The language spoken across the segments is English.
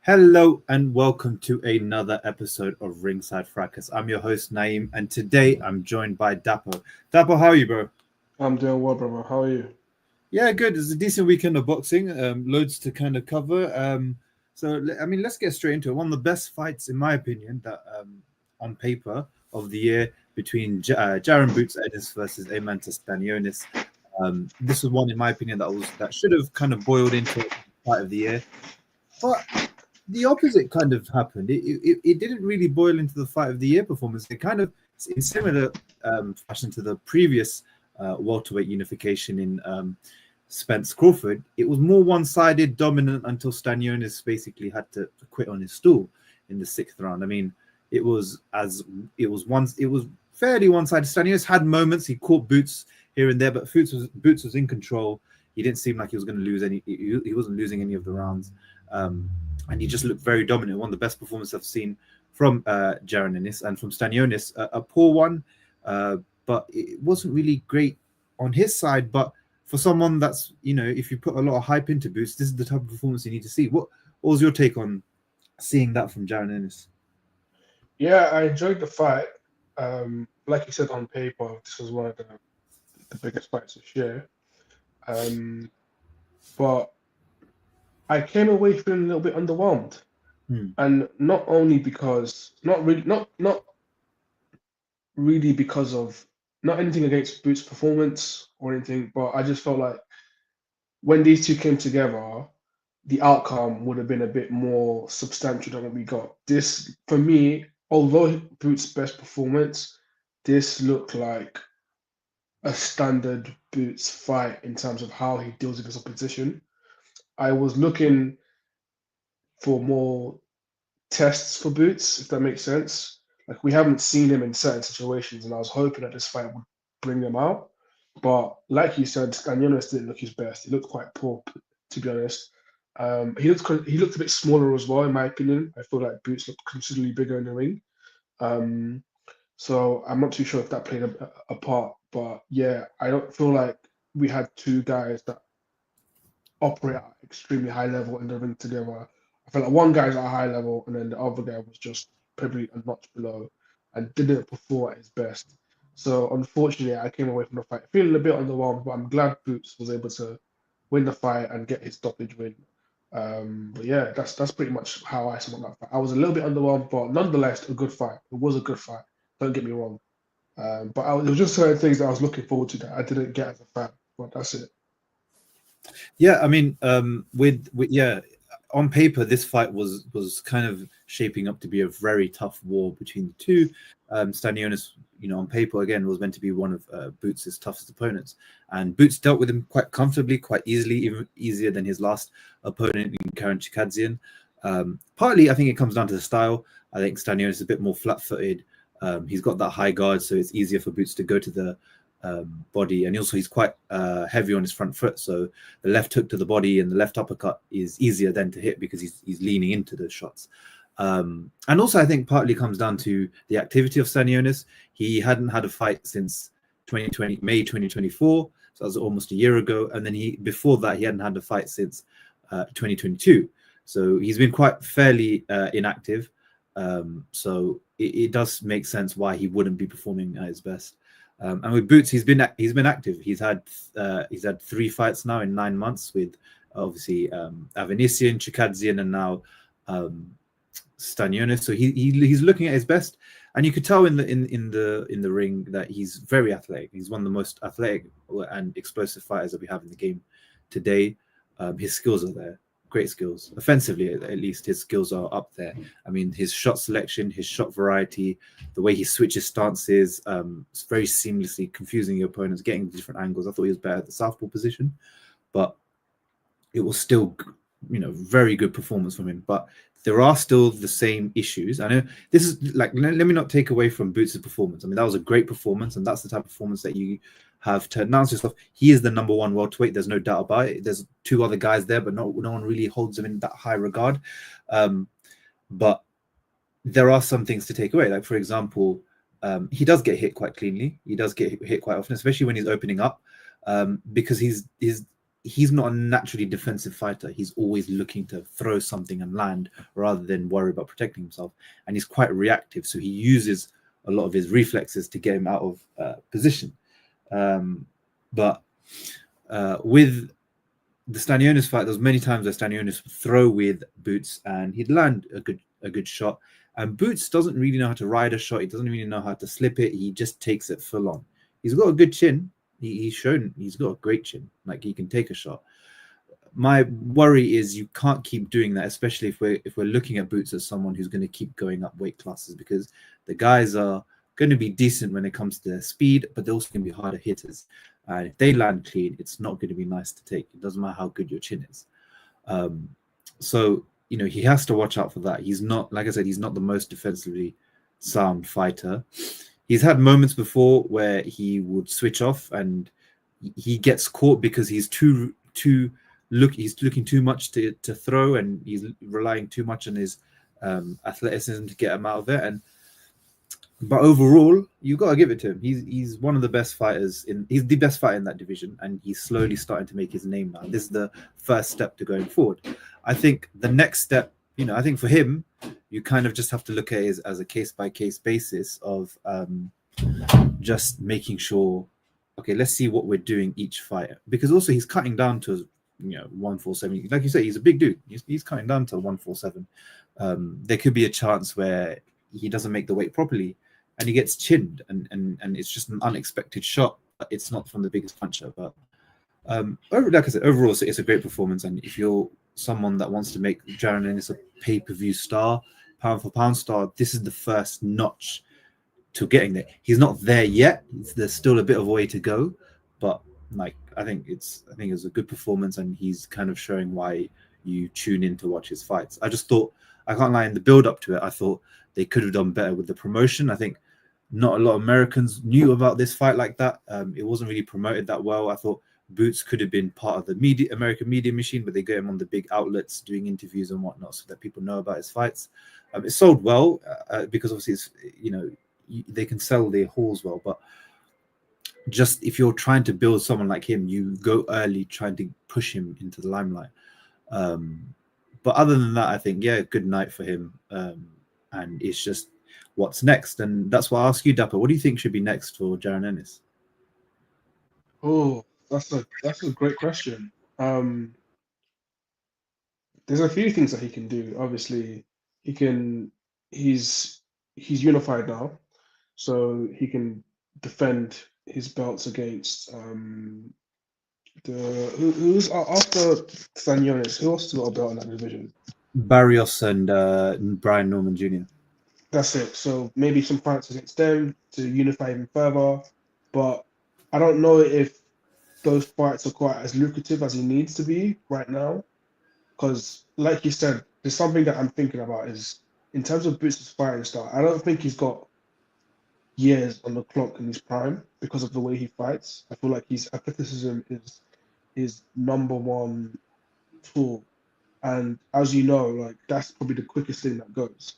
Hello and welcome to another episode of Ringside Fracas. I'm your host Naeem, and today I'm joined by Dapo. Dapo, how are you, bro? I'm doing well, brother. How are you? Yeah, good. It's a decent weekend of boxing. Loads to kind of cover. Let's get straight into it. One of the best fights, in my opinion, that on paper of the year between Jaron Boots Ennis versus Eimantas Stanionis. This was one, in my opinion, that should have kind of boiled into fight of the year, but the opposite kind of happened. It didn't really boil into the fight of the year performance. It kind of, in similar fashion to the previous welterweight unification in Spence Crawford, it was more one-sided, dominant until Stanionis basically had to quit on his stool in the sixth round. I mean, it was fairly one-sided. Stanionis had moments. He caught Boots here and there, but Boots was in control. He didn't seem like he was going to lose any. He wasn't losing any of the rounds. And he just looked very dominant. One of the best performances I've seen from Jaron Ennis, and from Stanionis, a poor one, but it wasn't really great on his side. But for someone that's, if you put a lot of hype into Boots, this is the type of performance you need to see. What was your take on seeing that from Jaron Ennis? Yeah, I enjoyed the fight. Like you said, on paper, this was one of the biggest fights this year. But I came away feeling a little bit underwhelmed, and not only because, not really because of, not anything against Boots' performance or anything, but I just felt like when these two came together, the outcome would have been a bit more substantial than what we got. This, for me, although Boots' best performance, this looked like a standard Boots fight in terms of how he deals with his opposition. I was looking for more tests for Boots, if that makes sense. Like, we haven't seen him in certain situations, and I was hoping that this fight would bring them out. But like you said, Stanionis didn't look his best. He looked quite poor, to be honest. He looked a bit smaller as well, in my opinion. I feel like Boots looked considerably bigger in the ring. So I'm not too sure if that played a part. But yeah, I don't feel like we had two guys that operate at extremely high level in the ring together. I felt like one guy's at a high level, and then the other guy was just probably a notch below and didn't perform at his best. So unfortunately, I came away from the fight feeling a bit underwhelmed, but I'm glad Boots was able to win the fight and get his stoppage win. But yeah, that's pretty much how I sum up that fight. I was a little bit underwhelmed, but nonetheless, a good fight. It was a good fight. Don't get me wrong. There was just certain things that I was looking forward to that I didn't get as a fan. But that's it. Yeah, I mean, on paper, this fight was kind of shaping up to be a very tough war between the two. Stanionis, on paper again was meant to be one of Boots' toughest opponents, and Boots dealt with him quite comfortably, quite easily, even easier than his last opponent in Karen Chikadzian. Partly, I think it comes down to the style. I think Stanionis is a bit more flat-footed. He's got that high guard, so it's easier for Boots to go to the body, and also he's quite heavy on his front foot, so the left hook to the body and the left uppercut is easier then to hit because he's leaning into those shots. And also I think partly comes down to the activity of Stanionis. He hadn't had a fight since May 2024, so that was almost a year ago, and then before that he hadn't had a fight since 2022, so he's been quite fairly inactive. So it does make sense why he wouldn't be performing at his best. And with Boots, he's been active. He's had 3 fights now in 9 months with obviously Avanesian, Chikadzian, and now Stanionis. So he's looking at his best, and you could tell in the ring that he's very athletic. He's one of the most athletic and explosive fighters that we have in the game today. His skills are there. Great skills. Offensively, at least, his skills are up there. I mean, his shot selection, his shot variety, the way he switches stances, it's very seamlessly confusing your opponents, getting different angles. I thought he was better at the southpaw position, but it was still, very good performance from him. But there are still the same issues. I know this is like, let me not take away from Boots' performance. I mean, that was a great performance, and that's the type of performance that you have to announce yourself. He is the number one welterweight. There's no doubt about it. There's 2 other guys there, but no one really holds him in that high regard. But there are some things to take away. Like, for example, he does get hit quite cleanly. He does get hit quite often, especially when he's opening up, because he's he's not a naturally defensive fighter. He's always looking to throw something and land rather than worry about protecting himself. And he's quite reactive, so he uses a lot of his reflexes to get him out of position. But with the Stanionis fight, there's many times that Stanionis would throw with Boots and he'd land a good shot. And Boots doesn't really know how to ride a shot. He doesn't really know how to slip it. He just takes it full on. He's got a good chin. He's shown he's got a great chin. Like, he can take a shot. My worry is you can't keep doing that, especially if we're looking at Boots as someone who's going to keep going up weight classes, because the guys are going to be decent when it comes to their speed, but they're also going to be harder hitters. And if they land clean, it's not going to be nice to take. It doesn't matter how good your chin is. So, he has to watch out for that. He's not, like I said, he's not the most defensively sound fighter. He's had moments before where he would switch off and he gets caught because he's he's looking too much to throw, and he's relying too much on his athleticism to get him out of it. But overall, you've got to give it to him. He's one of the best fighters he's the best fighter in that division, and he's slowly starting to make his name now. This is the first step to going forward. I think the next step, I think for him, you kind of just have to look at it as a case-by-case basis of just making sure, okay, let's see what we're doing each fight. Because also he's cutting down to 147. Like you say, he's a big dude. He's cutting down to 147. There could be a chance where he doesn't make the weight properly and he gets chinned, and it's just an unexpected shot. It's not from the biggest puncher. But like I said, overall, it's a great performance. And if you're someone that wants to make Jaron Ennis a pay-per-view star, pound for pound star, this is the first notch to getting there. He's not there yet. There's still a bit of a way to go, but I think it's a good performance, and he's kind of showing why you tune in to watch his fights. I just thought, I can't lie, in the build up to it, I thought they could have done better with the promotion. I think not a lot of Americans knew about this fight like that. It wasn't really promoted that well. I thought Boots could have been part of the American media machine, but they get him on the big outlets doing interviews and whatnot so that people know about his fights. It sold well because obviously it's, they can sell their halls well, but just if you're trying to build someone like him, you go early trying to push him into the limelight. But other than that, I think, good night for him. And it's just what's next. And that's why I ask you, Dapper, what do you think should be next for Jaron Ennis? Oh, that's a great question. There's a few things that he can do. Obviously, he's unified now, so he can defend his belts against who's after Stanionis. Who else has got a belt in that division? Barrios and Brian Norman Jr. That's it. So maybe some fights against them to unify even further. But I don't know if those fights are quite as lucrative as he needs to be right now. Because, like you said, there's something that I'm thinking about is, in terms of Boots' fighting style, I don't think he's got years on the clock in his prime because of the way he fights. I feel like his athleticism is his number one tool. And as you know, that's probably the quickest thing that goes.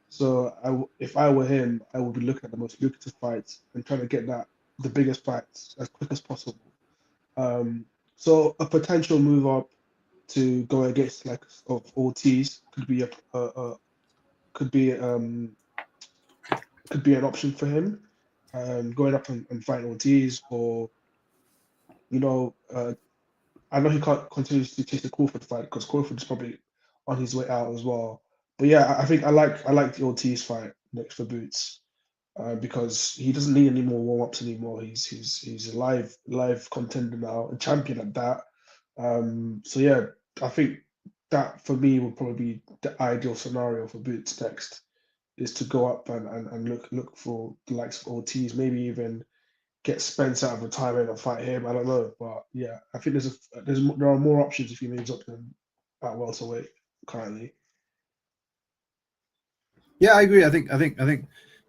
So if I were him, I would be looking at the most lucrative fights and trying to get the biggest fights as quick as possible. So a potential move up to go against of Ortiz could be an option for him. Going up and fighting Ortiz, or I know he can't continue to chase the Crawford fight because Crawford is probably on his way out as well. But yeah, I think I like the Ortiz fight next for Boots because he doesn't need any more warm ups anymore. He's a live contender now, a champion at that. So yeah, I think that for me would probably be the ideal scenario for Boots next, is to go up and look for the likes of Ortiz, maybe even get Spence out of retirement and fight him. I don't know, but yeah, I think there are more options if he moves up than at welterweight currently. Yeah, I agree. I think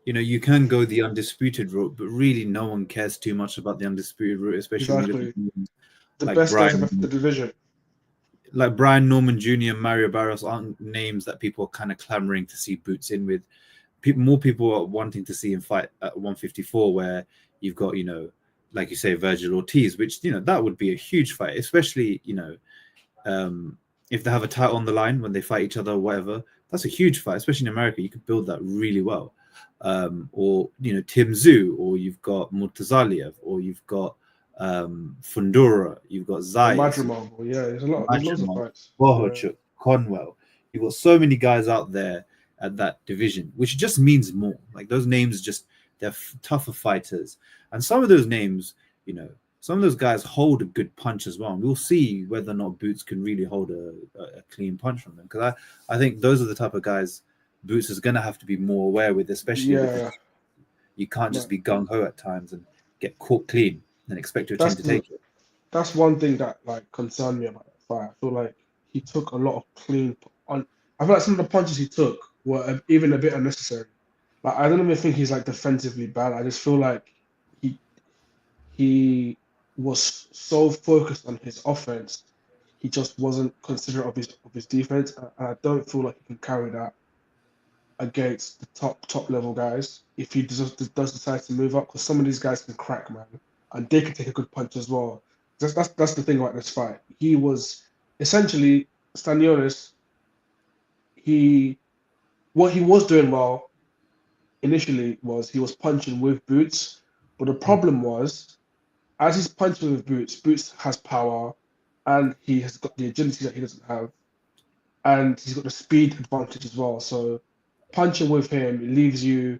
you can go the undisputed route, but really no one cares too much about the undisputed route, especially when you look at the best guys in the division. Like Brian Norman Jr. and Mario Barrios aren't names that people are kind of clamoring to see Boots in with. More people are wanting to see him fight at 154, where you've got like you say, Virgil Ortiz, which that would be a huge fight, especially if they have a title on the line when they fight each other or whatever. That's a huge fight, especially in America. You could build that really well. Or Tim Tszyu, or you've got Murtazaliev, or you've got Fundora, you've got Zayas, Madrimov, yeah, there's loads of fights. Bohochuk, Conwell. You've got so many guys out there at that division, which just means more. Like those names, they're tougher fighters, and some of those names, some of those guys hold a good punch as well. And we'll see whether or not Boots can really hold a clean punch from them, because I think those are the type of guys Boots is going to have to be more aware with, especially because you can't just be gung-ho at times and get caught clean and expect your team to take it. That's one thing that concerned me about that fight. I feel like he took a lot of clean I feel like some of the punches he took were even a bit unnecessary. Like, I don't even think he's defensively bad. I just feel like he was so focused on his offense, he just wasn't considerate of his defense, and I don't feel like he can carry that against the top level guys if he does decide to move up, because some of these guys can crack, man, and they can take a good punch as well. That's the thing about this fight. He was essentially Stanionis. What he was doing well initially was he was punching with Boots, but the problem was, as he's punching with Boots has power, and he has got the agility that he doesn't have, and he's got the speed advantage as well. So punching with him, it leaves you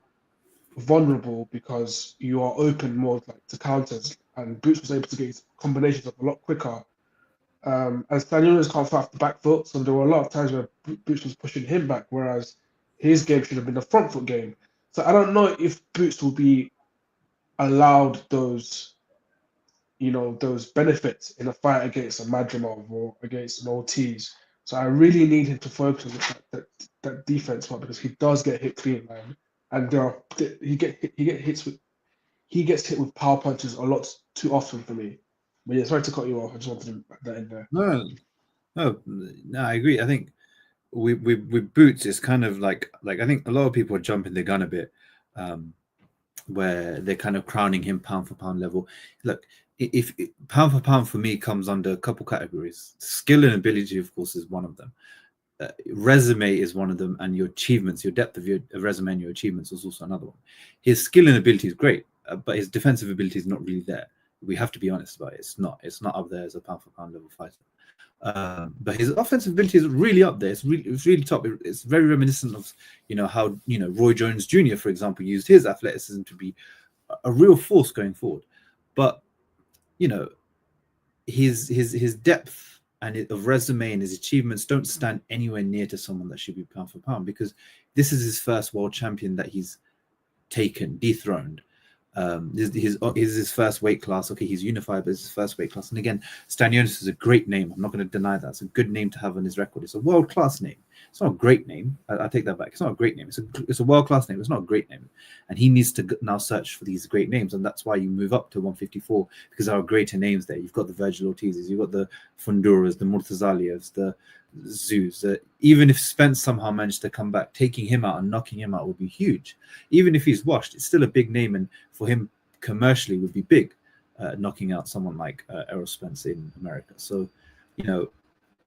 vulnerable because you are open more to counters, and Boots was able to get his combinations up a lot quicker. And Stanionis can't fight off the back foot, so there were a lot of times where Boots was pushing him back, whereas his game should have been the front foot game. So I don't know if Boots will be allowed those benefits in a fight against a Madrimov or against an Ortiz. So I really need him to focus on that defense part, because he does get hit clean, man. And he gets hit with power punches a lot too often for me. But yeah, sorry to cut you off. I just wanted to put that in there. No, I agree. I think with Boots, it's kind of like I think a lot of people are jumping the gun a bit, where they're kind of crowning him pound for pound level. Look, if pound for pound for me comes under a couple categories. Skill and ability, of course, is one of them. Resume is one of them, and your achievements, your depth of your resume and your achievements is also another one. His skill and ability is great, but his defensive ability is not really there. We have to be honest about it. It's not up there as a pound for pound level fighter. But his offensive ability is really up there. It's really top. It's very reminiscent of how Roy Jones Jr., for example, used his athleticism to be a real force going forward. But his depth and of resume and his achievements don't stand anywhere near to someone that should be pound for pound, because this is his first world champion that he's dethroned. His first weight class. Okay, he's unified, but it's his first weight class. And again, Stanionis is a great name. I'm not going to deny that. It's a good name to have on his record. It's a world-class name. It's not a great name. I take that back. It's not a great name. It's a world-class name. It's not a great name. And he needs to now search for these great names. And that's why you move up to 154, because there are greater names there. You've got the Virgil Ortizes, you've got the Funduras, the Murtazalievs, the Zeus. Even if Spence somehow managed to come back, taking him out and knocking him out would be huge. Even if he's washed, it's still a big name, and for him commercially would be big, knocking out someone like Errol Spence in America. So,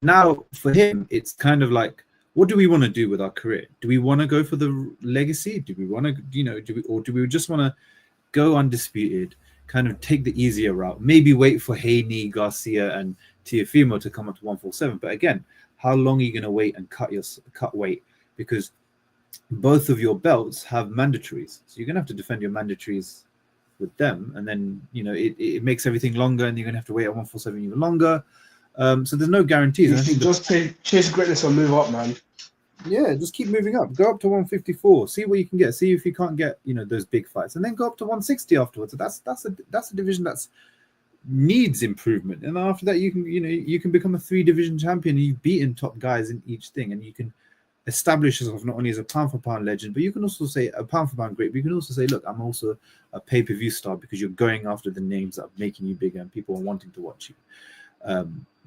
now for him, it's kind of like, what do we want to do with our career? Do we want to go for the legacy? Do we want to, do we just want to go undisputed, kind of take the easier route, maybe wait for Haney, Garcia, and Teofimo to come up to 147? But again, how long are you going to wait and cut weight? Because both of your belts have mandatories, so you're going to have to defend your mandatories with them, and then it makes everything longer, and you're going to have to wait at 147 even longer. So there's no guarantees. You should just chase greatness and move up, man. Yeah, just keep moving up. Go up to 154. See what you can get. See if you can't get those big fights, and then go up to 160 afterwards. So that's a division that's needs improvement. And after that, you can become a 3-division champion. You've beaten top guys in each thing, and you can establish yourself not only as a pound for pound legend, but you can also say a pound for pound great. But you can also say, look, I'm also a pay-per-view star, because you're going after the names that are making you bigger and people are wanting to watch you.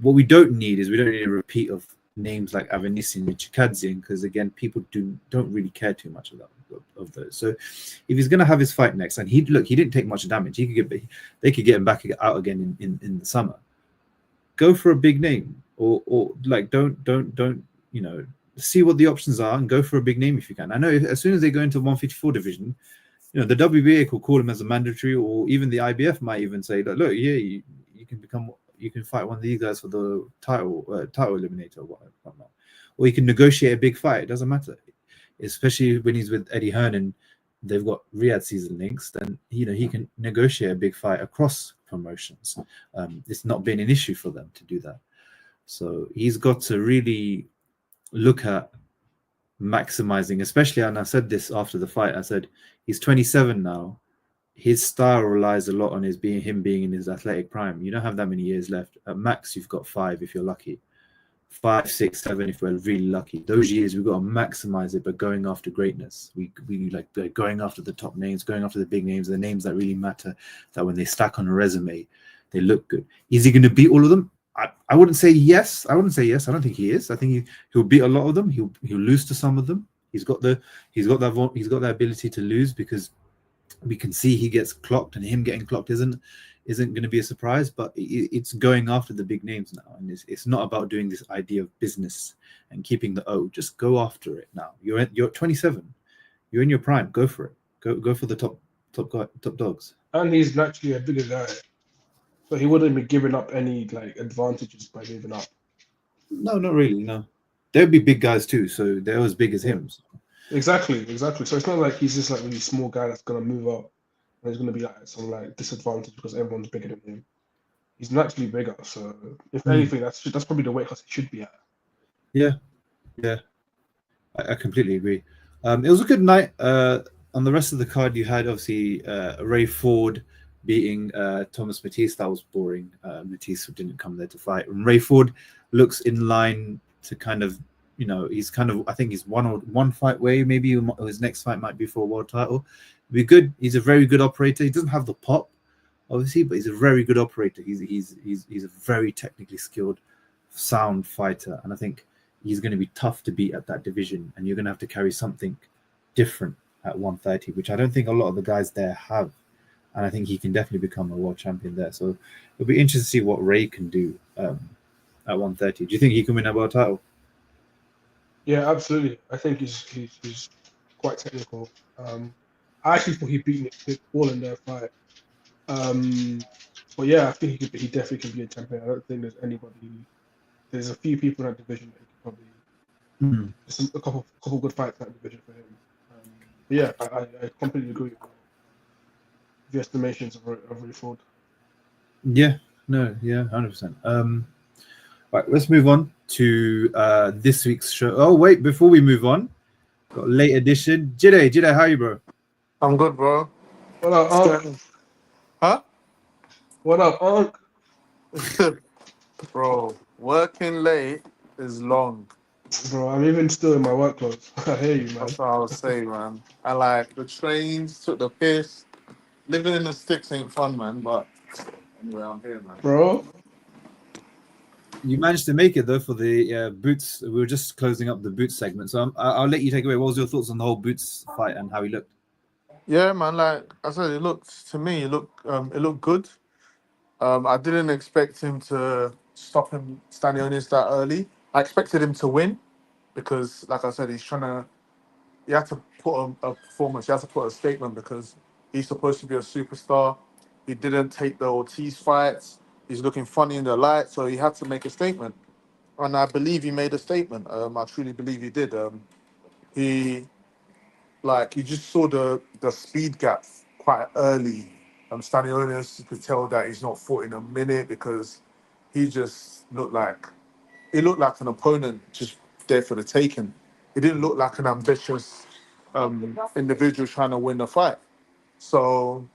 What we don't need is a repeat of names like Avanesyan and Chikadzian, because again, people don't really care too much of that. of those. So if he's going to have his fight next, and he didn't take much damage. They could get him back out again in the summer. Go for a big name, or like don't see what the options are and go for a big name if you can. I know as soon as they go into 154 division, the WBA could call him as a mandatory, or even the IBF might even say that, look, yeah, you can fight one of these guys for the title eliminator or whatnot. Or you can negotiate a big fight. It doesn't matter, especially when he's with Eddie Hearn and they've got Riyadh season links. Then he can negotiate a big fight across promotions. It's not been an issue for them to do that. So he's got to really look at maximizing, especially. And I said this after the fight. I said he's 27 now. His style relies a lot on him being in his athletic prime. You don't have that many years left. At max, you've got 5 if you're lucky. 5, 6, 7 if we're really lucky. Those years we've got to maximize it, but going after greatness. We like going after the top names, going after the big names, the names that really matter, that when they stack on a resume, they look good. Is he going to beat all of them? I wouldn't say yes. I don't think he is. I think he'll beat a lot of them. He'll lose to some of them. He's got that ability to lose, because we can see he gets clocked, and him getting clocked isn't going to be a surprise. But it's going after the big names now, and it's not about doing this idea of business and keeping the O. Just go after it now. You're 27. You're in your prime. Go for it. Go for the top dogs. And he's naturally a bigger guy, so he wouldn't be giving up any advantages by moving up. No, not really. No, there'd be big guys too, so they're as big as him. So. Exactly. So it's not like he's just really small guy that's gonna move up and he's gonna be some disadvantage because everyone's bigger than him. He's naturally bigger, so if anything, that's probably the weight class he should be at. Yeah, I completely agree. It was a good night. On the rest of the card, you had obviously Ray Ford beating Thomas Matisse. That was boring. Matisse didn't come there to fight. And Ray Ford looks in line to kind of, he's kind of, I think he's one fight away. Maybe his next fight might be for a world title. It'd be good. He's a very good operator. He doesn't have the pop, obviously, but he's a very good operator. He's a very technically skilled, sound fighter, and I think he's going to be tough to beat at that division. And you're going to have to carry something different at 130, which I don't think a lot of the guys there have. And I think he can definitely become a world champion there. So it'll be interesting to see what Ray can do at 130. Do you think he can win a world title? Yeah, absolutely. I think he's quite technical. I actually thought he beat Nick Paul in their fight. But yeah, I think he definitely can be a champion. I don't think there's anybody. There's a few people in that division that he could probably. There's a couple good fights in that division for him. But yeah, I completely agree with the estimations of Ray Ford. Yeah, 100%. Right, let's move on to this week's show. Oh wait, before we move on, got a late edition. Jide, how are you, bro? I'm good, bro. What up, Unc? Huh? What up, Unc? Bro, working late is long. Bro, I'm even still in my work clothes. I hear you, man. That's what I was saying, man. I like the trains, took the piss. Living in the sticks ain't fun, man, but anyway, I'm here, man. Bro? You managed to make it, though, for the Boots. We were just closing up the Boots segment. So I'll let you take away. What was your thoughts on the whole Boots fight and how he looked? Yeah, man, like I said, it looked good. I didn't expect him to stop him, Stanionis, that early. I expected him to win because, like I said, he had to put a performance, he had to put a statement because he's supposed to be a superstar. He didn't take the Ortiz fights. He's looking funny in the light, so he had to make a statement. And I believe he made a statement. I truly believe he did. You just saw the speed gap quite early. Stanionis, you could tell that he's not fought in a minute because he just looked like an opponent just there for the taking. He didn't look like an ambitious individual trying to win the fight. So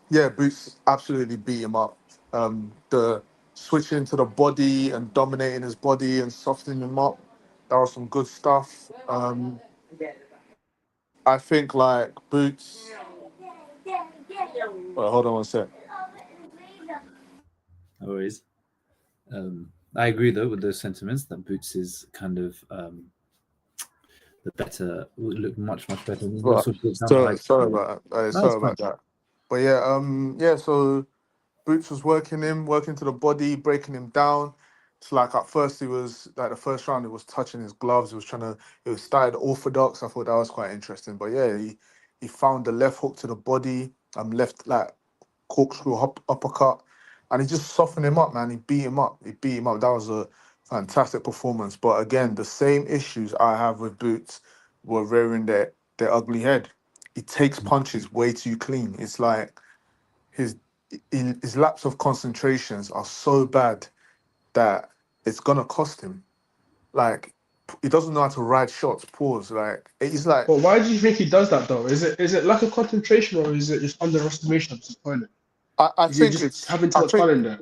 yeah, Boots absolutely beat him up. The switching to the body and dominating his body and softening him up, that was some good stuff. I think Boots. Well, hold on one sec. No worries. I agree though with those sentiments that Boots is kind of the better, would look much better. And Right. also put down to So height. sorry about that. No, it's Sorry fine. about that. But yeah, yeah. So Boots was working to the body, breaking him down. It's like at first he was like the first round, he was touching his gloves. He was trying to. He was started orthodox. I thought that was quite interesting. But yeah, he found the left hook to the body. Left like corkscrew uppercut, and he just softened him up, man. He beat him up. That was a fantastic performance. But again, the same issues I have with Boots were rearing their ugly head. He takes punches way too clean. It's like his his lapse of concentrations are so bad that it's gonna cost him. Like he doesn't know how to ride shots. Pause. Like he's like But why do you think he does that though? Is it lack of concentration or is it just underestimation of his opponent? I Is he think just it's having too much fun in there?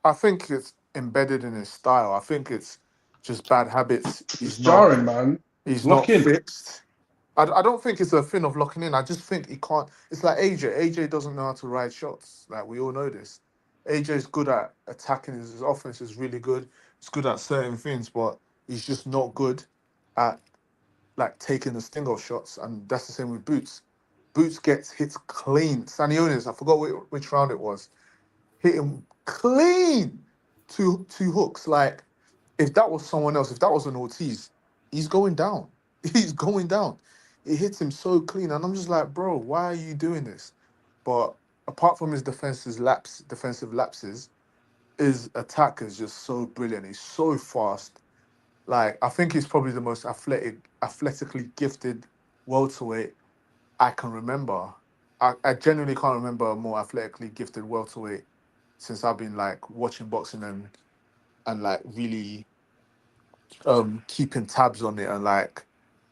I think it's embedded in his style. I think it's just bad habits. It's jarring, man. He's Lock not in. fixed. I don't think it's a thing of locking in. I just think he can't. It's like AJ. AJ doesn't know how to ride shots. Like we all know this. AJ is good at attacking. His offense is really good. He's good at certain things, but he's just not good at like taking the sting off shots. And that's the same with Boots. Boots gets hits clean. Stanionis, I forgot which round it was. Hit him clean. Two hooks. Like if that was someone else, if that was an Ortiz, he's going down. He's going down. It hits him so clean, and I'm just like, bro, why are you doing this? But apart from his defensive lapses, his attack is just so brilliant. He's so fast. Like I think he's probably the most athletically gifted welterweight I can remember. I genuinely can't remember a more athletically gifted welterweight since I've been like watching boxing and like really keeping tabs on it and like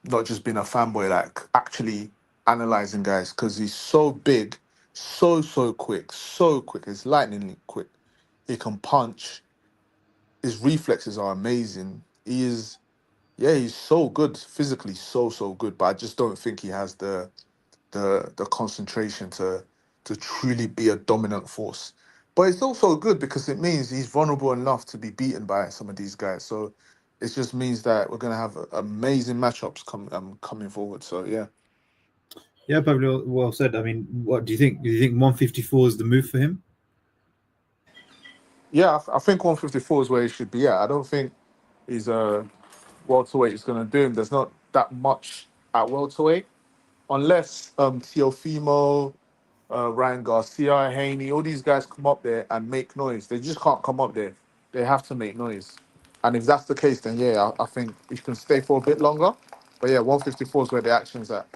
not just being a fanboy, like actually analyzing guys because he's so big, so quick, so quick. He's lightningly quick. He can punch. His reflexes are amazing. He's so good physically, so good. But I just don't think he has the concentration to truly be a dominant force. But it's also good because it means he's vulnerable enough to be beaten by some of these guys. So it just means that we're gonna have amazing matchups coming forward. So yeah. Yeah, probably well said. I mean, what do you think? Do you think 154 is the move for him? Yeah, I think 154 is where he should be at. I don't think he's a welterweight is gonna do him. There's not that much at welterweight unless Teofimo, Ryan Garcia, Haney, all these guys come up there and make noise. They just can't come up there. They have to make noise. And if that's the case, then yeah, I think he can stay for a bit longer. But yeah, 154 is where the action's at.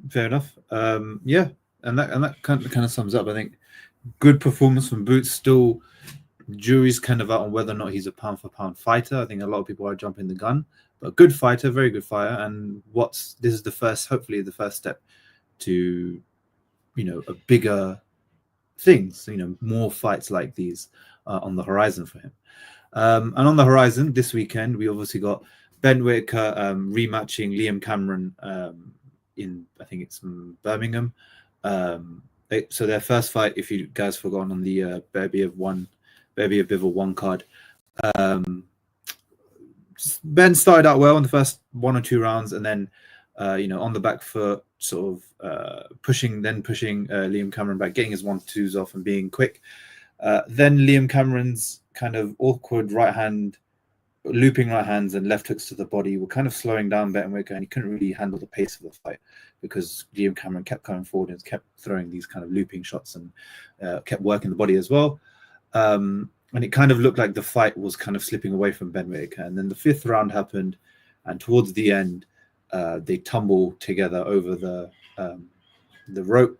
Fair enough. Yeah, and that kind of sums up. I think good performance from Boots. Still, jury's kind of out on whether or not he's a pound for pound fighter. I think a lot of people are jumping the gun, but good fighter, very good fighter. And this is hopefully the first step to, a bigger things. More fights like these on the horizon for him. And on the horizon this weekend, we obviously got Ben Whittaker rematching Liam Cameron in, I think it's Birmingham. So their first fight, if you guys forgotten, on the Baby of Bivol 1 card. Ben started out well in the first 1 or 2 rounds, and then on the back foot, sort of pushing Liam Cameron back, getting his 1-2s off and being quick. Then Liam Cameron's kind of awkward looping right hands and left hooks to the body were kind of slowing down Ben Whittaker, and he couldn't really handle the pace of the fight because Liam Cameron kept coming forward and kept throwing these kind of looping shots and kept working the body as well. And it kind of looked like the fight was kind of slipping away from Ben Whittaker. And then the 5th round happened, and towards the end, they tumble together over the rope,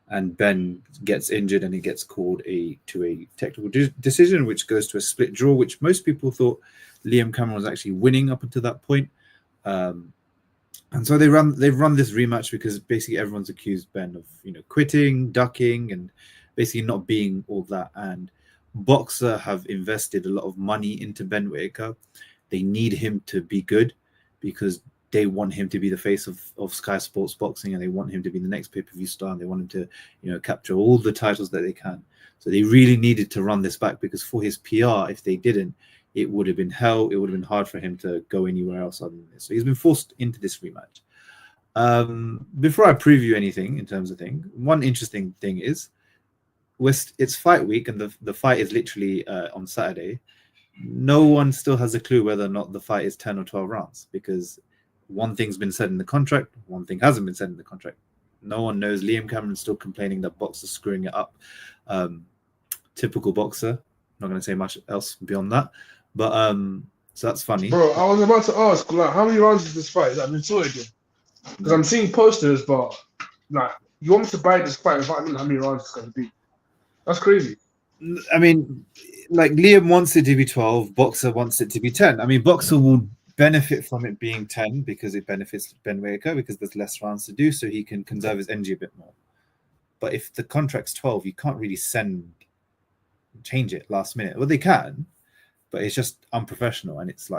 and Ben gets injured and he gets called to a technical decision, which goes to a split draw, which most people thought Liam Cameron was actually winning up until that point. And so they've run this rematch because basically everyone's accused Ben of quitting, ducking, and basically not being all that. And Boxer have invested a lot of money into Ben Whittaker. They need him to be good because they want him to be the face of Sky Sports Boxing, and they want him to be the next pay-per-view star, and they want him to capture all the titles that they can. So they really needed to run this back because for his PR, if they didn't, it would have been hell. It would have been hard for him to go anywhere else other than this. So he's been forced into this rematch. Before I preview anything in terms of thing, one interesting thing is it's fight week and the fight is literally on Saturday. No one still has a clue whether or not the fight is 10 or 12 rounds because one thing's been said in the contract, one thing hasn't been said in the contract. No one knows. Liam Cameron's still complaining that boxer's screwing it up. Typical boxer. Not going to say much else beyond that. But so that's funny. Bro, I was about to ask, like, how many rounds is this fight? I've been sorted. Because I'm seeing posters, but like, you want me to buy this fight without knowing how many rounds it's going to be? That's crazy. I mean, like Liam wants it to be 12. Boxer wants it to be 10. I mean, Boxer will benefit from it being 10 because it benefits Ben Whittaker because there's less rounds to do, so he can conserve his energy a bit more. But if the contract's 12, you can't really change it last minute. Well, they can, but it's just unprofessional and it's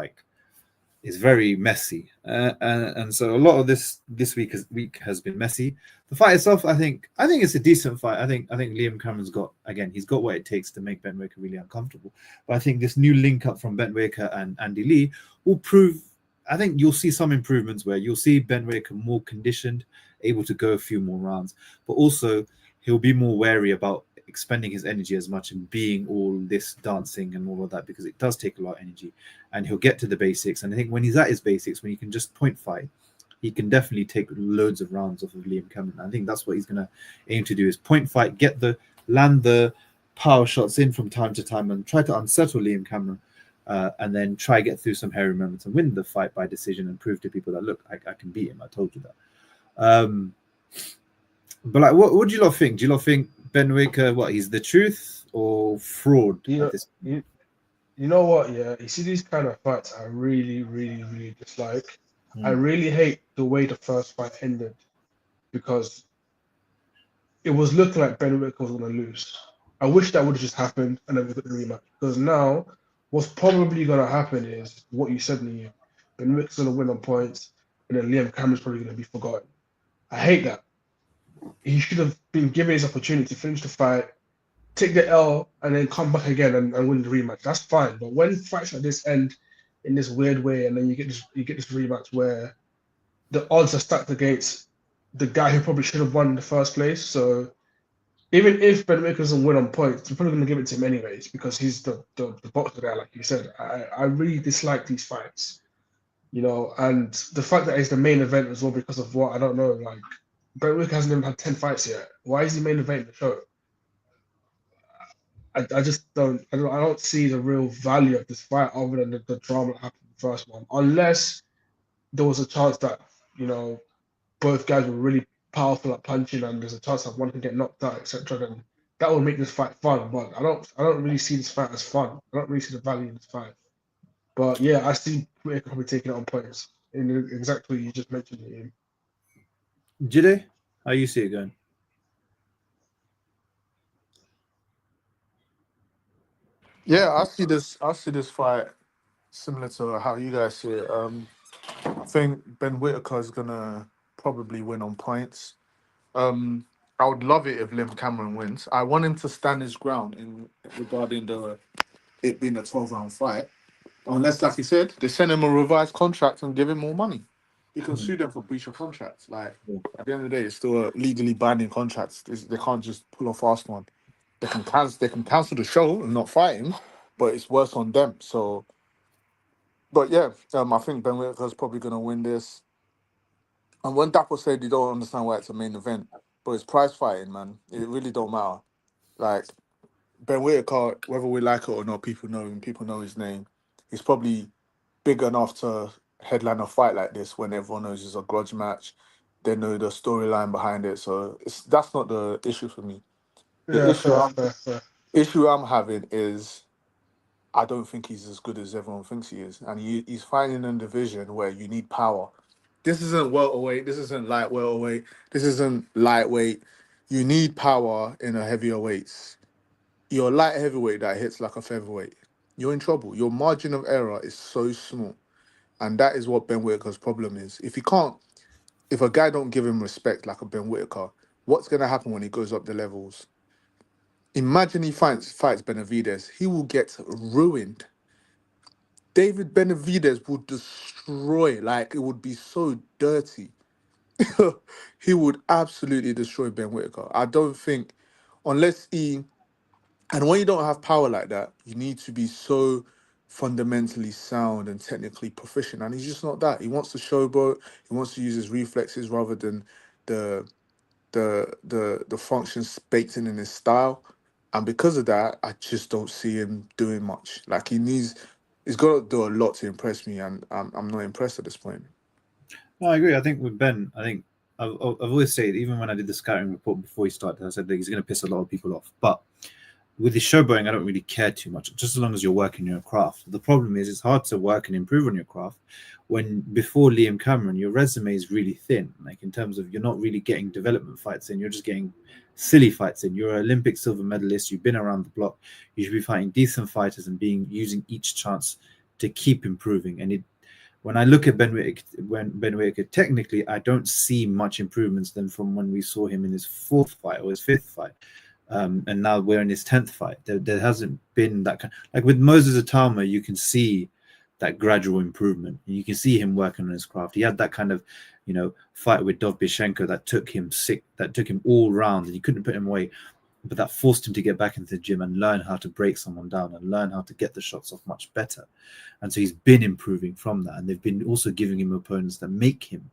very messy. And so a lot of this week has been messy. The fight itself, I think it's a decent fight. I think Liam Cameron's got what it takes to make Ben Whittaker really uncomfortable. But I think this new link up from Ben Whittaker and Andy Lee will prove. I think you'll see some improvements where you'll see Ben Whittaker more conditioned, able to go a few more rounds, but also he'll be more wary about expending his energy as much and being all this dancing and all of that because it does take a lot of energy, and he'll get to the basics. And I think when he's at his basics, when he can just point fight, he can definitely take loads of rounds off of Liam Cameron. I think that's what he's going to aim to do: is point fight, land the power shots in from time to time, and try to unsettle Liam Cameron, and then try get through some hairy moments and win the fight by decision and prove to people that look, I can beat him. I told you that. But like, what do you lot think? Do you lot think Ben Whittaker, he's the truth or fraud? You know what? Yeah, you see these kind of fights, I really, really, really dislike. I really hate the way the first fight ended because it was looking like Ben Whittaker was going to lose. I wish that would have just happened and then we got the rematch. Because now, what's probably going to happen is what you said, Liam. Ben Whittaker's going to win on points, and then Liam Cameron's probably going to be forgotten. I hate that. He should have been given his opportunity to finish the fight, take the L, and then come back again and win the rematch. That's fine. But when fights like this end in this weird way, and then you get this rematch where the odds are stacked against the guy who probably should have won in the first place. So even if Ben Whittaker doesn't win on points, we're probably going to give it to him anyways because he's the boxer there, like you said. I really dislike these fights, and the fact that it's the main event as well because of what I don't know, like. Ben Whittaker hasn't even had 10 fights yet. Why is he main event the show? I just don't see the real value of this fight other than the drama that happened in the first one. Unless there was a chance that, both guys were really powerful at punching and there's a chance that one can get knocked out, etc. Then that would make this fight fun. But I don't really see this fight as fun. I don't really see the value in this fight. But yeah, I see Whittaker probably taking it on points in exactly what you just mentioned, Ian. Jide, how you see it going? Yeah, I see this fight similar to how you guys see it. I think Ben Whittaker is gonna probably win on points. I would love it if Liam Cameron wins. I want him to stand his ground regarding it being a 12-round fight. Unless, like you said, they send him a revised contract and give him more money. You can sue them for breach of contract. Like, at the end of the day, it's still a legally binding contract. They can't just pull a fast one. They can cancel the show and not fight him, but it's worse on them. So, but yeah, I think Ben Whittaker's probably going to win this. And when Dapo said you don't understand why it's a main event, but it's prize fighting, man. It really don't matter. Like, Ben Whittaker, whether we like it or not, people know him, people know his name. He's probably big enough to headline a fight like this when everyone knows it's a grudge match. They know the storyline behind it. So that's not the issue for me. The issue I'm having is I don't think he's as good as everyone thinks he is. And he's fighting in a division where you need power. This isn't welterweight. This isn't light welterweight. This isn't lightweight. You need power in a heavier weights. You're a light heavyweight that hits like a featherweight. You're in trouble. Your margin of error is so small. And that is what Ben Whittaker's problem is. If a guy don't give him respect like a Ben Whittaker, what's going to happen when he goes up the levels? Imagine he fights Benavidez. He will get ruined. David Benavidez would destroy, like it would be so dirty. He would absolutely destroy Ben Whittaker. I don't think, unless he, and when you don't have power like that, you need to be so fundamentally sound and technically proficient. And he's just not that. He wants to showboat. He wants to use his reflexes rather than the the functions baked in his style. And because of that, I just don't see him doing much. Like he's got to do a lot to impress me, and I'm not impressed at this point. No, I agree. I think with Ben, I think I've always said, even when I did the scouting report before he started, I said that he's going to piss a lot of people off. But with his showboating, I don't really care too much, just as long as you're working your craft. The problem is it's hard to work and improve on your craft when before Liam Cameron, your resume is really thin. Like in terms of you're not really getting development fights in, you're just getting silly fights in. You're an Olympic silver medalist, you've been around the block, you should be fighting decent fighters and using each chance to keep improving. And when I look at Ben Whittaker, technically, I don't see much improvements than from when we saw him in his fourth fight or his fifth fight. And now we're in his 10th fight. There hasn't been that kind, like with Moses Atama, you can see that gradual improvement. You can see him working on his craft. He had that kind of, fight with Dovbychenko that took him sick, that took him all round, and you couldn't put him away. But that forced him to get back into the gym and learn how to break someone down and learn how to get the shots off much better. And so he's been improving from that. And they've been also giving him opponents that make him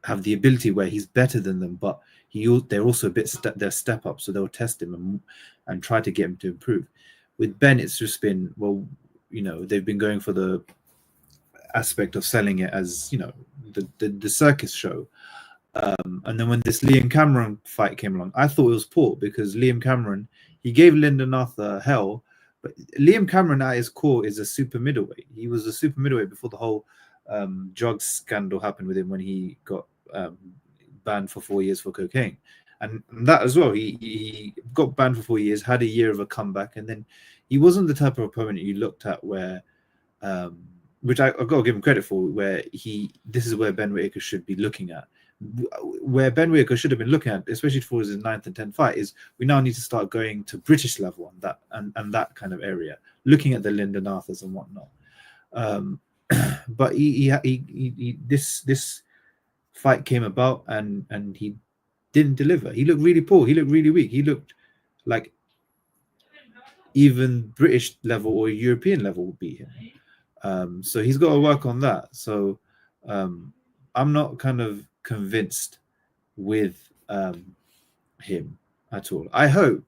have the ability where he's better than them, but they're also a bit they're step up, so they'll test him and try to get him to improve. With Ben, it's just been, they've been going for the aspect of selling it as the circus show. And then when this Liam Cameron fight came along, I thought it was poor because Liam Cameron, he gave Lyndon Arthur hell, but Liam Cameron at his core is a super middleweight. He was a super middleweight before the whole drug scandal happened with him when he got banned for 4 years for cocaine. And that as well, he got banned for 4 years, had a year of a comeback, and then he wasn't the type of opponent you looked at where, which I've got to give him credit for, where this is where Ben Whittaker should be looking at. Where Ben Whittaker should have been looking at, especially for his 9th and 10th fight, is we now need to start going to British level on that and that kind of area, looking at the Lyndon Arthurs and whatnot. But this fight came about and he didn't deliver. He looked really poor. He looked really weak. He looked like even British level or European level would beat him. So he's got to work on that. So I'm not kind of convinced with him at all. I hope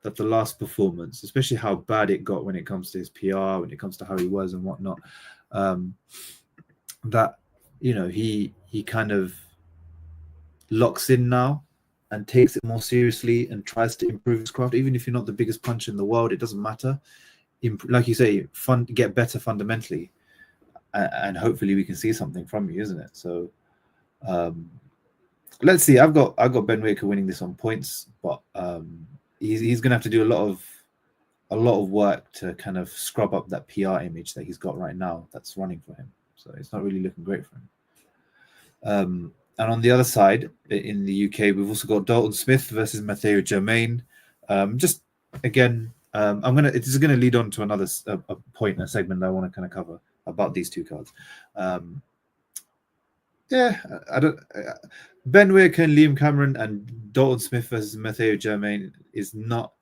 that the last performance, especially how bad it got when it comes to his PR, when it comes to how he was and whatnot, that he kind of locks in now and takes it more seriously and tries to improve his craft. Even if you're not the biggest puncher in the world, it doesn't matter. Like you say, get better fundamentally, and hopefully we can see something from you, isn't it? So let's see. I've got Ben Whittaker winning this on points, but he's going to have to do a lot of work to kind of scrub up that PR image that he's got right now that's running for him. So it's not really looking great for him. And on the other side, in the UK, we've also got Dalton Smith versus Matteo Germain. Just again, this is gonna lead on to another point in a segment that I want to kind of cover about these two cards. Ben Whittaker and Liam Cameron and Dalton Smith versus Matteo Germain is not.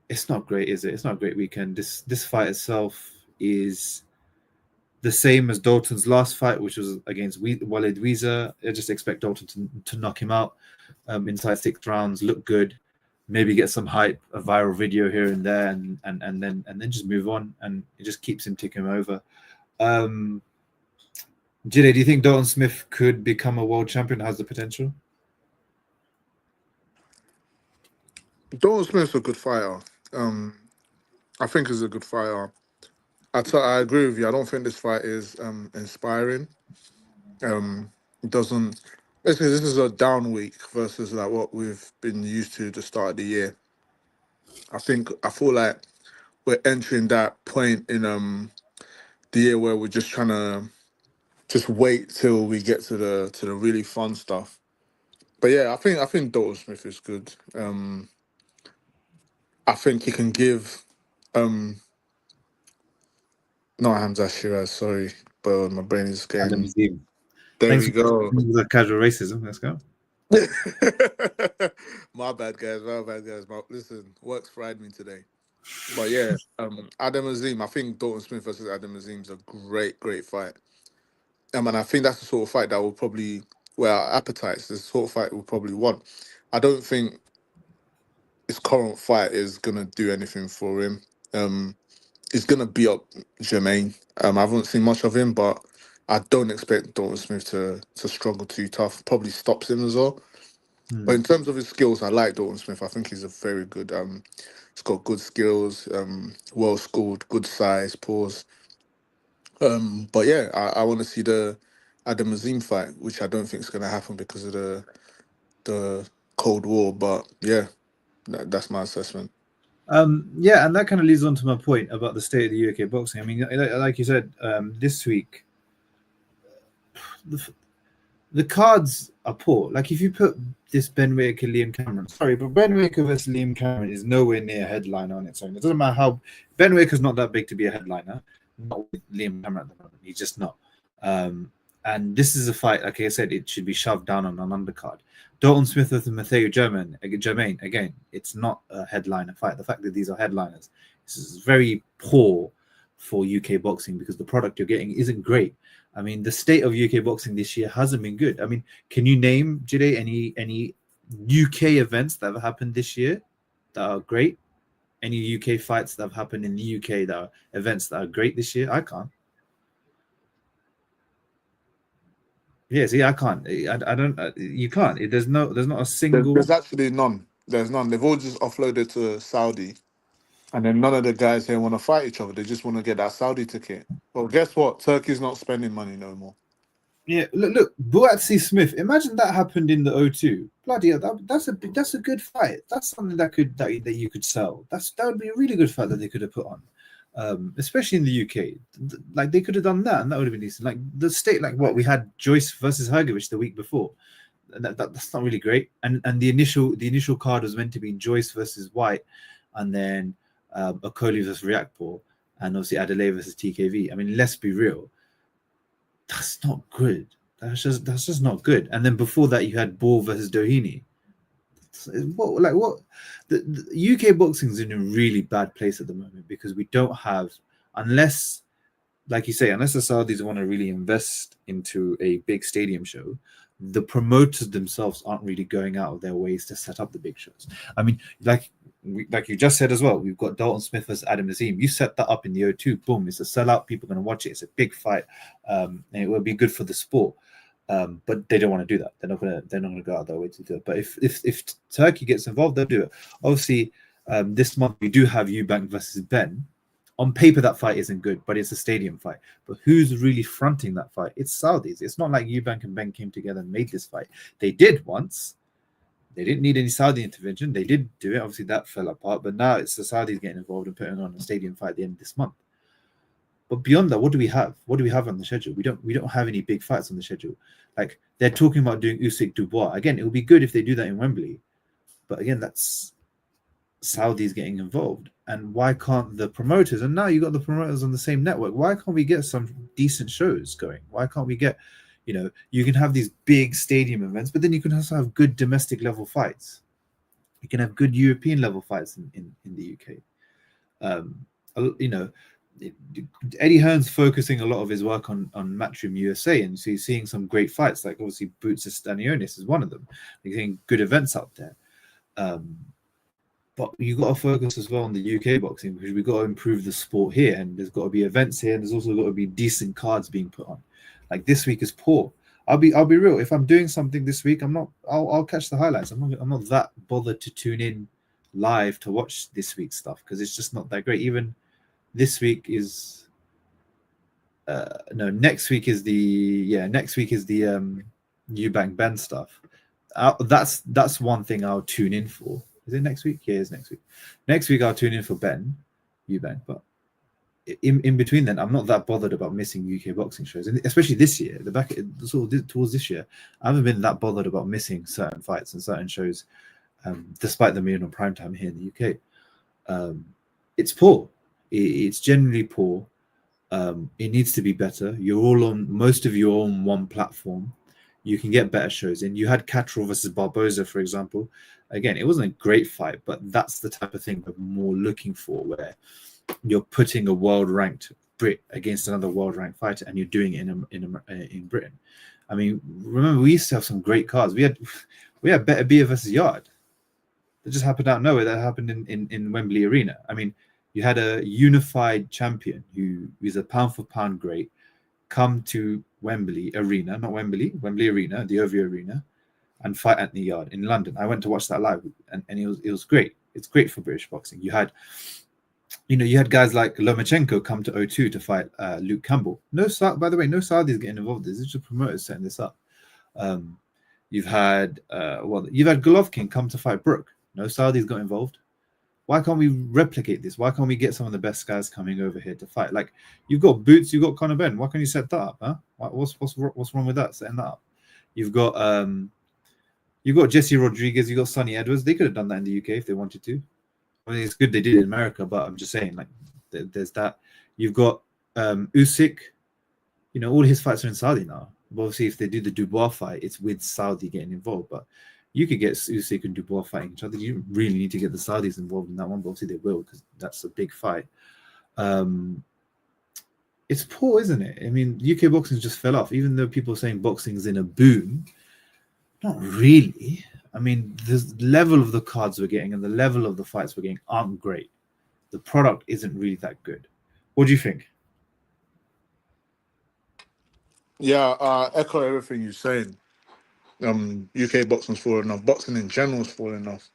It's not great, is it? It's not a great weekend. This fight itself is the same as Dalton's last fight, which was against Walid Weezer. I just expect Dalton to knock him out inside 6 rounds, look good, maybe get some hype, a viral video here and there, and then just move on, and it just keeps him ticking over. Jide, do you think Dalton Smith could become a world champion? Has the potential? Dalton Smith's a good fighter. I think he's a good fighter. I agree with you. I don't think this fight is inspiring. It doesn't. Basically, this is a down week versus like what we've been used to at the start of the year. I feel like we're entering that point in the year where we're just trying to just wait till we get to the really fun stuff. But yeah, I think Dalton Smith is good. I think he can give Not Hamza Shiraz, sorry, but my brain is Adam getting. Azim. There Thanks we for go. the casual racism. Let's go. My bad, guys. My bad, guys. Listen, work's fried me today. But yeah, Adam Azim. I think Dalton Smith versus Adam Azim is a great, great fight. And I think that's the sort of fight that will probably, well, our appetites, the sort of fight we'll probably want. I don't think his current fight is gonna do anything for him. He's gonna beat up Jermaine. I haven't seen much of him, but I don't expect Dalton Smith to struggle too tough. Probably stops him as well. But in terms of his skills, I like Dalton Smith. I think he's a very good. He's got good skills. Well schooled, good size, pause. But yeah, I want to see the Adam Azim fight, which I don't think is going to happen because of the Cold War. But yeah, that's my assessment. Yeah, and that kind of leads on to my point about the state of the UK boxing. I mean, like you said, this week, the cards are poor. Like if you put this Ben Whittaker, Liam Cameron, sorry, but Ben Whittaker versus Liam Cameron is nowhere near a headliner on its own. It doesn't matter how Ben Whittaker's not that big to be a headliner. Not with Liam Cameron at the moment. He's just not. And this is a fight, like I said, it should be shoved down on an undercard. Dalton Smith versus Matthew Germain, again, it's not a headliner fight. The fact that these are headliners, this is very poor for UK boxing because the product you're getting isn't great. I mean, the state of UK boxing this year hasn't been good. I mean, can you name, Jide, any UK events that have happened this year that are great? Any UK fights that have happened in the UK that are events that are great this year? I can't. Yeah, see, I can't. I don't. You can't. There's not a single. There's actually none. There's none. They've all just offloaded to Saudi, and then none of the guys here want to fight each other. They just want to get that Saudi ticket. Well, guess what? Turkey's not spending money no more. Yeah, look, Buatsi Smith. Imagine that happened in the O2. Bloody hell, that's a good fight. That's something that you could sell. That would be a really good fight that they could have put on, especially in the UK. Like they could have done that, and that would have been decent. Like the state, like what we had Joyce versus Hergovich the week before. That's not really great. And the initial card was meant to be Joyce versus White, and then Okoli versus Riakpo, and obviously Adelaide versus TKV. I mean, let's be real. That's not good. That's just not good. And then before that, you had Ball versus Doheny. What? The UK boxing is in a really bad place at the moment because we don't have, unless, like you say, unless the Saudis want to really invest into a big stadium show, the promoters themselves aren't really going out of their ways to set up the big shows. I mean, like you just said as well, we've got Dalton Smith versus Adam Azim. You set that up in the O2, boom, it's a sellout. People are going to watch it. It's a big fight, and it will be good for the sport. But they don't want to do that. They're not going to go out their way to do it. But if Turkey gets involved, they'll do it. Obviously, this month we do have Eubank versus Ben. On paper, that fight isn't good, but it's a stadium fight. But who's really fronting that fight? It's Saudis. It's not like Eubank and Ben came together and made this fight. They did once. They didn't need any Saudi intervention. They did do it. Obviously, that fell apart. But now it's the Saudis getting involved and putting on a stadium fight at the end of this month. But beyond that, what do we have? What do we have on the schedule? We don't have any big fights on the schedule. Like they're talking about doing Usyk Dubois. Again, it would be good if they do that in Wembley. But again, that's Saudis getting involved. And why can't the promoters, and now you got the promoters on the same network, why can't we get some decent shows going? Why can't we get, you can have these big stadium events, but then you can also have good domestic level fights. You can have good European level fights in the UK. Eddie Hearn's focusing a lot of his work on Matchroom USA, and so he's seeing some great fights, like obviously Boots Stanionis is one of them. He's getting good events out there. But you got to focus as well on the UK boxing because we've got to improve the sport here, and there's got to be events here, and there's also got to be decent cards being put on. Like this week is poor. I'll be real. If I'm doing something this week, I'll catch the highlights. I'm not that bothered to tune in live to watch this week's stuff because it's just not that great. Even this week is next week is the Eubank Ben stuff. That's one thing I'll tune in for. Is it next week? Yeah, it's next week. Next week I'll tune in for Ben Eubank, but in between then, I'm not that bothered about missing UK boxing shows, and especially this year. Towards this year, I haven't been that bothered about missing certain fights and certain shows, despite them being on prime time here in the UK. It's poor. It's generally poor. It needs to be better. Most of you are on one platform. You can get better shows in. You had Catrol versus Barboza, for example. Again, it wasn't a great fight, but that's the type of thing we're more looking for, where you're putting a world-ranked Brit against another world-ranked fighter, and you're doing it in Britain. I mean, remember, we used to have some great cards. We had Better Beer versus Yard. That just happened out of nowhere. That happened in Wembley Arena. I mean, you had a unified champion who is a pound-for-pound great come to Wembley Arena, not Wembley Arena, the OVO Arena, and fight Anthony Yard in London. I went to watch that live, and it was great. It's great for British boxing. You had guys like Lomachenko come to O2 to fight Luke Campbell. By the way, no Saudis getting involved. This is just promoters setting this up. You've had Golovkin come to fight Brooke. No Saudis got involved. Why can't we replicate this? Why can't we get some of the best guys coming over here to fight? Like, you've got Boots, you've got Conor Benn. Why can't you set that up? Huh? What's wrong with that? Setting that up. You've got Jesse Rodriguez. You've got Sonny Edwards. They could have done that in the UK if they wanted to. I mean, it's good they did it in America, but I'm just saying, like, there's that. You've got Usyk. All his fights are in Saudi now. But obviously, if they do the Dubois fight, it's with Saudi getting involved. But you could get Usyk and Dubois fighting each other. You don't really need to get the Saudis involved in that one, but obviously they will, because that's a big fight. It's poor, isn't it? I mean, UK boxing just fell off. Even though people are saying boxing's in a boom, not really. I mean, the level of the cards we're getting and the level of the fights we're getting aren't great. The product isn't really that good. What do you think? Yeah, echo everything you're saying. UK boxing's falling off. Boxing in general is falling off.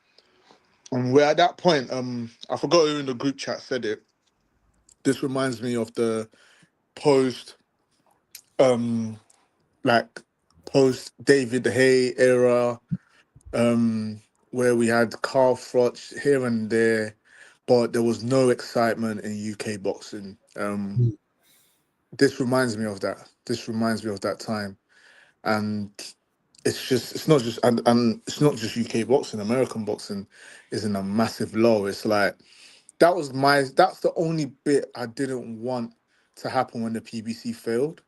And we're at that point. I forgot who in the group chat said it. This reminds me of the post David Hay era, where we had Carl Froch here and there, but there was no excitement in UK boxing. This reminds me of that. This reminds me of that time, and it's not just UK boxing. American boxing is in a massive low. It's like that's the only bit I didn't want to happen when the PBC failed.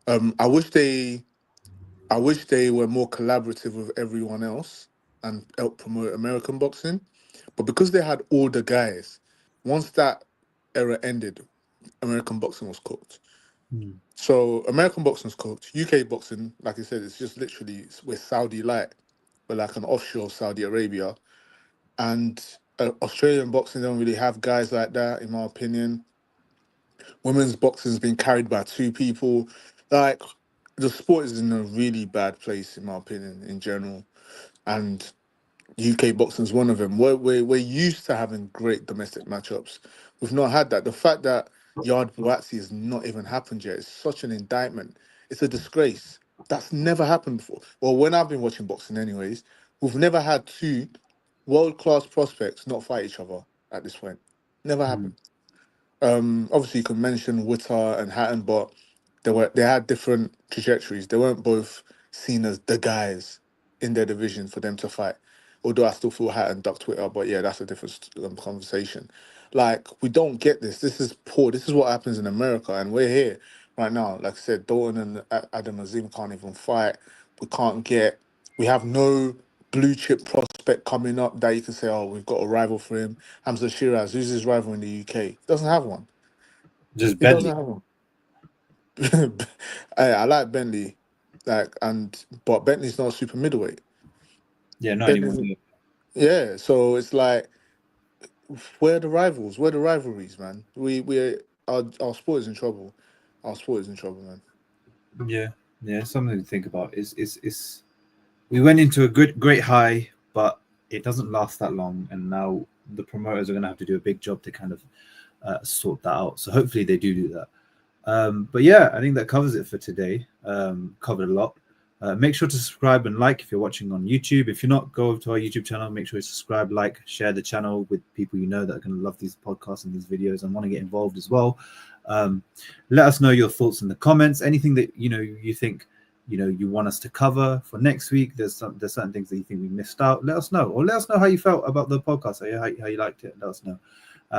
I wish they were more collaborative with everyone else and help promote American boxing. But because they had all the guys, once that era ended, American boxing was cooked. So American boxing's cooked. UK boxing, like I said, it's just literally we're Saudi light. We're like an offshore Saudi Arabia. And Australian boxing don't really have guys like that, in my opinion. Women's boxing has been carried by two people. Like, the sport is in a really bad place, in my opinion, in general. And UK boxing is one of them. We're used to having great domestic matchups. We've not had that. The fact that Yard Buatsi has not even happened yet is such an indictment. It's a disgrace. That's never happened before. Well, when I've been watching boxing anyways, we've never had two world-class prospects not fight each other at this point. Never happened. Obviously, you can mention Whittaker and Hatton, but they had different trajectories. They weren't both seen as the guys in their division for them to fight. Although I still feel Hatton ducked Whittaker, but yeah, that's a different conversation. Like, we don't get this. This is poor. This is what happens in America, and we're here right now. Like I said, Dalton and Adam Azim can't even fight. We have no blue chip prospect coming up that you can say, oh, we've got a rival for him. Hamza Shiraz, who's his rival in the UK? Doesn't have one. Just He doesn't Bentley. have one. I like Bentley, but Bentley's not super middleweight. Yeah, not anymore. Yeah, so it's like, where are the rivals? Where are the rivalries, man? Our sport is in trouble. Our sport is in trouble, man. Yeah, something to think about. Is we went into a great high, but it doesn't last that long, and now the promoters are going to have to do a big job to kind of sort that out. So hopefully they do that. But yeah, I think that covers it for today. Covered a lot. Make sure to subscribe and like if you're watching on YouTube. If you're not, go over to our YouTube channel. Make sure you subscribe, like, share the channel with people you know that are going to love these podcasts and these videos and want to get involved as well. Let us know your thoughts in the comments. Anything that you think you want us to cover for next week. There's certain things that you think we missed out. Let us know, or let us know how you felt about the podcast. How you liked it. Let us know.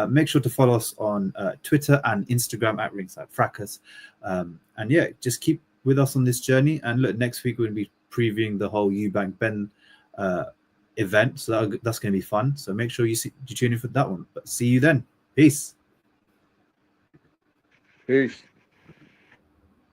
Make sure to follow us on Twitter and Instagram at Ringside Fracas. And yeah, just keep with us on this journey. And look, next week we're going to be previewing the whole Eubank Ben event. So that's going to be fun. So make sure you tune in for that one. But see you then. Peace. Peace.